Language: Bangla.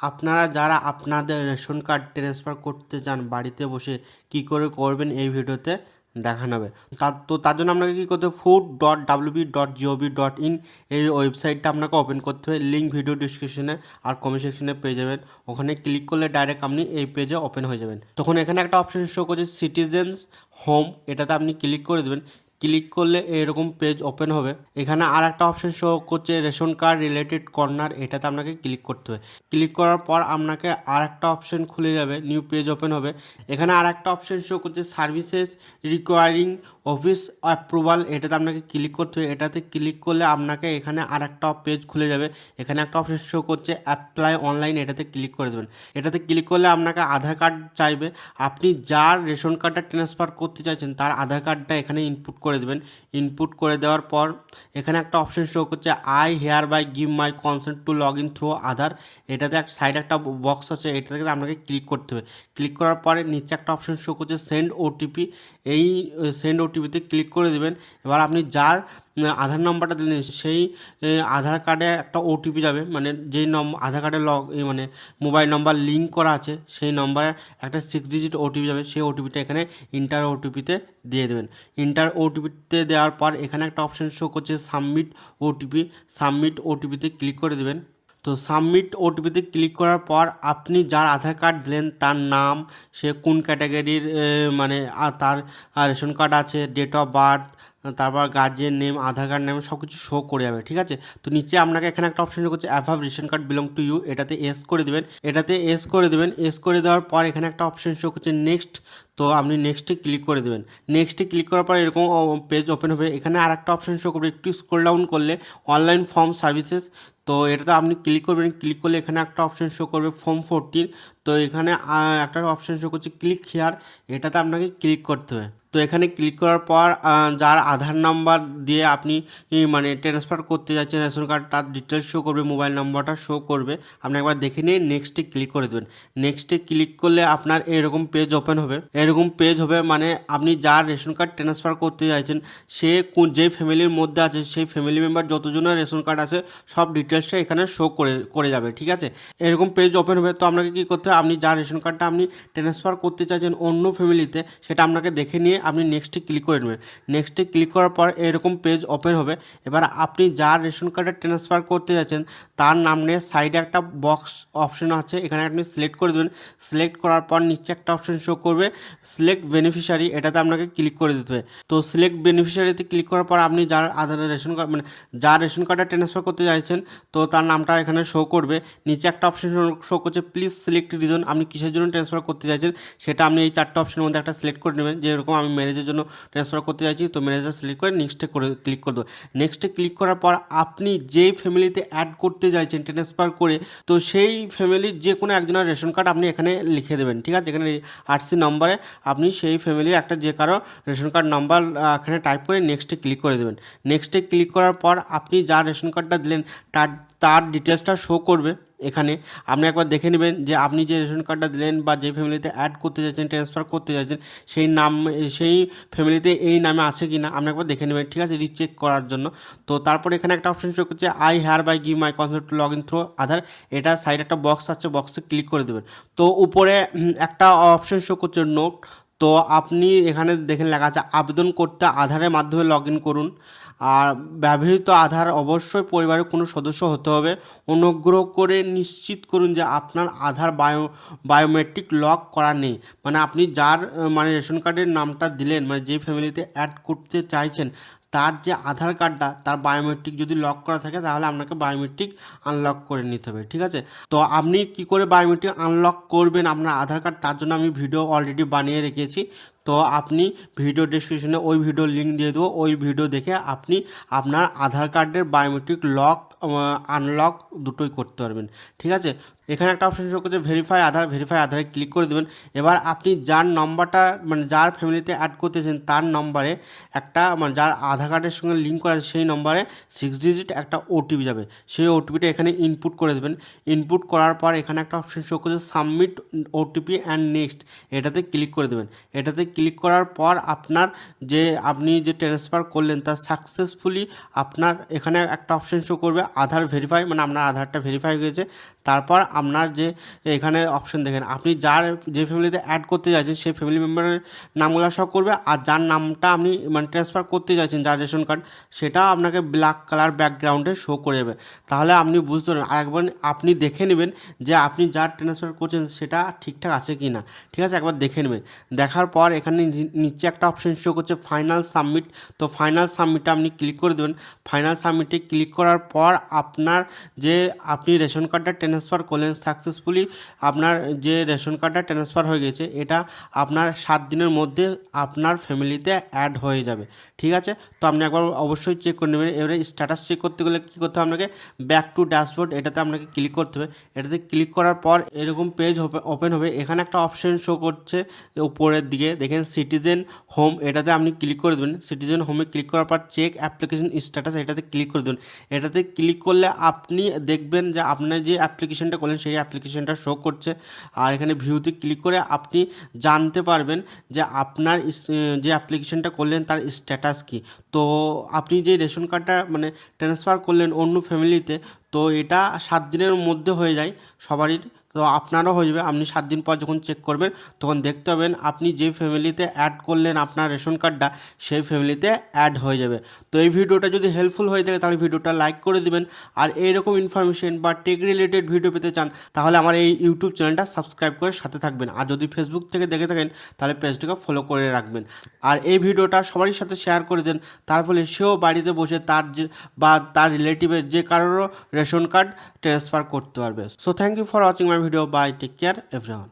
আপনারা যারা আপনাদের রেশন কার্ড ট্রান্সফার করতে চান বাড়িতে বসে কি করে করবেন এই ভিডিওতে দেখানো হবে। তার জন্য আপনাকে কী করতে হবে, food.wb.gov.in এই ওয়েবসাইটটা আপনাকে ওপেন করতে হবে। লিঙ্ক ভিডিও ডিসক্রিপশনে আর কমেন্ট সেকশনে পেয়ে যাবেন। ওখানে ক্লিক করলে ডাইরেক্ট আপনি এই পেজে ওপেন হয়ে যাবেন। তখন এখানে একটা অপশন শো করছে সিটিজেন্স হোম, এটাতে আপনি ক্লিক করে দেবেন। ক্লিক করলে এরকম পেজ ওপেন হবে। এখানে আর একটা অপশন শো করছে রেশন কার্ড রিলেটেড কর্নার, এটাতে আপনাকে ক্লিক করতে হবে। ক্লিক করার পর আপনাকে আর একটা অপশন খুলে যাবে, নিউ পেজ ওপেন হবে। এখানে আর একটা অপশন শো করছে সার্ভিসেস রিকোয়ারিং অফিস অ্যাপ্রুভাল, এটাতে আপনাকে ক্লিক করতে হবে। এটাতে ক্লিক করলে আপনাকে এখানে আর একটা পেজ খুলে যাবে। এখানে একটা অপশন শো করছে অ্যাপ্লাই অনলাইন, এটাতে ক্লিক করে দেবেন। এটাতে ক্লিক করলে আপনাকে আধার কার্ড চাইবে। আপনি যার রেশন কার্ডটা ট্রান্সফার করতে চাইছেন তার আধার কার্ডটা এখানে ইনপুট করে দেবেন। ইনপুট করে দেওয়ার পর এখানে একটা অপশন শো করছে I hereby give my consent to log in through Aadhaar, এটাতে এক সাইডে একটা বক্স আছে, এটাতে আপনাকে ক্লিক করতে হবে। ক্লিক করার পরে নিচে একটা অপশন শো করছে সেন্ড ওটিপি, এই সেন্ড ওটিপিতে ক্লিক করে দেবেন। এবার আপনি যার আধার নাম্বারটা দিলেন সেই আধার কার্ডে একটা ওটিপি যাবে, মানে যেই আধার কার্ডে মানে মোবাইল নাম্বার লিঙ্ক করা আছে সেই নম্বরে একটা 6 ডিজিট ওটিপি যাবে। সেই ওটিপিটা এখানে ইন্টার ওটিপিতে দিয়ে দেবেন। ইন্টার ওটিপিতে দেওয়ার পর এখানে একটা অপশন শো করছে সাবমিট ওটিপি, সাবমিট ওটিপিতে ক্লিক করে দেবেন। তো সাবমিট ওটিপিতে ক্লিক করার পর আপনি যার আধার কার্ড দিলেন তার নাম, সে কোন ক্যাটাগরির মানে তার রেশন কার্ড আছে, ডেট অফ বার্থ, তারপর গার্জিয়ান নেম, আধার কার্ড নেম সব কিছু শো করে যাবে। ঠিক আছে, তো নিচে আপনাকে এখানে একটা অপশন করছে অ্যাভাব ration card belong to you, এটাতে এস করে দেবেন। এটাতে এস করে দেবেন। এস করে দেওয়ার পর এখানে একটা অপশন শো করছে নেক্সট, তো আপনি নেক্সটে ক্লিক করে দেবেন। নেক্সটে ক্লিক করার পর এরকম পেজ ওপেন হবে। এখানে আর একটা অপশন শো করবে, একটু স্ক্রল ডাউন করলে অনলাইন ফর্ম সার্ভিসেস, তো এটাতে আপনি ক্লিক করবেন। ক্লিক করলে এখানে একটা অপশন শো করবে ফর্ম 14, তো এখানে একটা অপশন শো করছে ক্লিক হিয়ার, এটাতে আপনাকে ক্লিক করতে হবে। তো এখানে ক্লিক করার পর যার আধার নাম্বার দিয়ে আপনি মানে ট্রান্সফার করতে যাচ্ছেন রেশন কার্ড তার ডিটেলস শো করবে, মোবাইল নাম্বারটা শো করবে। আপনি একবার দেখে নিয়ে নেক্সটে ক্লিক করে দেবেন। নেক্সটে ক্লিক করলে আপনার এরকম পেজ ওপেন হবে। এরকম পেজ হবে মানে আপনি যার রেশন কার্ড ট্রান্সফার করতে চাইছেন সে যে ফ্যামিলির মধ্যে আছে সেই ফ্যামিলি মেম্বার যতজনের রেশন কার্ড আছে সব ডিটেলসটা এখানে শো করে যাবে। ঠিক আছে, এরকম পেজ ওপেন হবে। তো আপনাকে কী করতে হবে, আপনি যার রেশন কার্ডটা আপনি ট্রান্সফার করতে চাইছেন অন্য ফ্যামিলিতে সেটা আপনাকে দেখে নিয়ে আপনি নেক্সটে ক্লিক করে নেবেন। নেক্সটে ক্লিক করার পর এরকম পেজ ওপেন হবে। এবার আপনি যার রেশন কার্ডে ট্রান্সফার করতে যাচ্ছেন তার নাম নিয়ে সাইডে একটা বক্স অপশন আছে, এখানে আপনি সিলেক্ট করে দেবেন। সিলেক্ট করার পর নিচে একটা অপশন শো করবে সিলেক্ট বেনিফিশিয়ারি, এটাতে আপনাকে ক্লিক করে দিতে হবে। তো সিলেক্ট বেনিফিশিয়ারিতে ক্লিক করার পর আপনি যার আধার রেশন কার্ড মানে যার রেশন কার্ডে ট্রান্সফার করতে চাইছেন তো তার নামটা এখানে শো করবে। নিচে একটা অপশন শো করছে প্লিজ সিলেক্ট রিজন, আপনি কিসের জন্য ট্রান্সফার করতে চাইছেন সেটা আপনি এই 4টা অপশনের মধ্যে একটা সিলেক্ট করে নেবেন। যেরকম আমি ম্যারেজের জন্য ট্রান্সফার করতে চাইছি, তো ম্যারেজটা সিলেক্ট করে নেক্সটে ক্লিক করে দেবো। নেক্সটে ক্লিক করার পর আপনি যেই ফ্যামিলিতে অ্যাড করতে চাইছেন ট্রান্সফার করে, তো সেই ফ্যামিলির যে কোনো একজনের রেশন কার্ড আপনি এখানে লিখে দেবেন। ঠিক আছে, এখানে 8C নম্বরে আপনি সেই ফ্যামিলির একটা যে কারো রেশন কার্ড নাম্বার এখানে টাইপ করে নেক্সটে ক্লিক করে দেবেন। নেক্সটে ক্লিক করার পর আপনি যার রেশন কার্ডটা দিলেন তার ডিটেলসটা শো করবে। এখানে আপনি একবার দেখে নেবেন যে আপনি যে রেশন কার্ডটা দিলেন বা যে ফ্যামিলিতে অ্যাড করতে চাইছেন ট্রান্সফার করতে চাইছেন সেই নাম সেই ফ্যামিলিতে এই নামে আছে কি না আপনি একবার দেখে নেবেন। ঠিক আছে, রিচেক করার জন্য। তো তারপর এখানে একটা অপশন শো করছে I hereby give my consent to log in through Aadhaar, এটা সাইডে একটা বক্স আছে, বক্সে ক্লিক করে দেবেন। তো উপরে একটা অপশন শো করছে নোট, তো আপনি এখানে দেখেন লেখা আছে আবেদন করতে আধারের মাধ্যমে লগ ইন করুন। আর ব্যবহৃত আধার অবশ্যই পরিবারের কোনো সদস্য হতে হবে। অনুগ্রহ করে নিশ্চিত করুন যে আপনার আধার বায়োমেট্রিক লক করা নেই, মানে আপনি যার মানে রেশন কার্ডের নামটা দিলেন মানে যে ফ্যামিলিতে অ্যাড করতে চাইছেন তার যে আধার কার্ডটা তার বায়োমেট্রিক যদি লক করা থাকে তাহলে আপনাকে বায়োমেট্রিক আনলক করে নিতে হবে। ঠিক আছে, তো আপনি কি করে বায়োমেট্রিক আনলক করবেন আপনার আধার কার্ড তার জন্য আমি ভিডিও অলরেডি বানিয়ে রেখেছি। তো আপনি ভিডিও ডেসক্রিপশনে ওই ভিডিওর লিঙ্ক দিয়ে দেবো, ওই ভিডিও দেখে আপনি আপনার আধার কার্ডের বায়োমেট্রিক লক আনলক দুটোই করতে পারবেন। ঠিক আছে, এখানে একটা অপশন শো করছে ভেরিফাই আধার, ভেরিফাই আধারে ক্লিক করে দেবেন। এবার আপনি যার নাম্বারটা মানে যার ফ্যামিলিতে অ্যাড করতেছেন তার নম্বরে একটা মানে যার আধার কার্ডের সঙ্গে লিঙ্ক করা আছে সেই নম্বরে 6 ডিজিট একটা ওটিপি যাবে, সেই ওটিপিটা এখানে ইনপুট করে দেবেন। ইনপুট করার পর এখানে একটা অপশন শো করছে সাবমিট ওটিপি অ্যান্ড নেক্সট, এটাতে ক্লিক করে দেবেন। এটাতে ক্লিক করার পর আপনার যে আপনি যে ট্রান্সফার করলেন তা সাকসেসফুলি আপনার এখানে একটা অপশন শো করবে আধার ভেরিফাই, মানে আপনার আধারটা ভেরিফাই হয়ে গেছে। তারপর আপনার যে এখানে অপশন দেখেন, আপনি যে ফ্যামিলিতে অ্যাড করতে চাইছেন সেই ফ্যামিলি মেম্বারের নামগুলো সব করবে, আর যার নামটা আপনি মানে ট্রান্সফার করতে চাইছেন যার রেশন কার্ড, সেটা আপনাকে ব্ল্যাক কালার ব্যাকগ্রাউন্ডে শো করে দেবে। তাহলে আপনি বুঝতে পারবেন। আর একবার আপনি দেখে নেবেন যে আপনি যার ট্রান্সফার করছেন সেটা ঠিকঠাক আছে কি না, ঠিক আছে, একবার দেখে নেবেন। দেখার পর এখানে নিচে একটা অপশন শো করছে ফাইনাল সাবমিট। তো ফাইনাল সাবমিটে আপনি ক্লিক করে দেবেন। ফাইনাল সাবমিটে ক্লিক করার পর আপনার যে আপনি রেশন কার্ডটা ট্রান্সফার করলেন সাকসেসফুলি, আপনার যে রেশন কার্ডটা ট্রান্সফার হয়ে গেছে এটা আপনার 7 দিনের মধ্যে আপনার ফ্যামিলিতে অ্যাড হয়ে যাবে, ঠিক আছে। তো আপনি একবার অবশ্যই চেক করে নেবেন। এবারে স্ট্যাটাস চেক করতে গেলে কী করতে হবে আপনাকে, ব্যাক টু ড্যাশবোর্ড এটাতে আপনাকে ক্লিক করতে হবে। এটাতে ক্লিক করার পর এরকম পেজ ওপেন হবে। এখানে একটা অপশন শো করছে উপরের দিকে দেখেন সিটিজেন হোম, এটাতে আপনি ক্লিক করে দেবেন। সিটিজেন হোমে ক্লিক করার পর চেক অ্যাপ্লিকেশন স্ট্যাটাস এটাতে ক্লিক করে দেবেন। এটাতে ক্লিক করলে আপনি দেখবেন যে আপনার যে অ্যাপ্লিকেশনটা করলেন সেই অ্যাপ্লিকেশনটা শো করছে। আর এখানে ভিউতে ক্লিক করে আপনি জানতে পারবেন যে আপনার যে অ্যাপ্লিকেশনটা করলেন তার স্ট্যাটাস কী। তো আপনি যে রেশন কার্ডটা মানে ট্রান্সফার করলেন অন্য ফ্যামিলিতে, তো এটা 7 দিনের মধ্যে হয়ে যায় সবারই। তো আপনারও হয়ে যাবে। আপনি 7 দিন পর যখন চেক করবেন তখন দেখতে পাবেন আপনি যে ফ্যামিলিতে অ্যাড করলেন আপনার রেশন কার্ডটা সেই ফ্যামিলিতে অ্যাড হয়ে যাবে। তো এই ভিডিওটা যদি হেল্পফুল হয়ে থাকে তাহলে ভিডিওটা লাইক করে দিবেন। আর এইরকম ইনফরমেশন বা টেক রিলেটেড ভিডিও পেতে চান তাহলে আমার এই ইউটিউব চ্যানেলটা সাবস্ক্রাইব করে সাথে থাকবেন। আর যদি ফেসবুক থেকে দেখে থাকেন তাহলে পেজটাকে ফলো করে রাখবেন। আর এই ভিডিওটা সবারই সাথে শেয়ার করে দেন, তার ফলে সেও বাড়িতে বসে তার যে বা তার রিলেটিভের যে কারোরও রেশন কার্ড ট্রান্সফার করতে পারবে। So thank you for watching my video. Bye, take care everyone.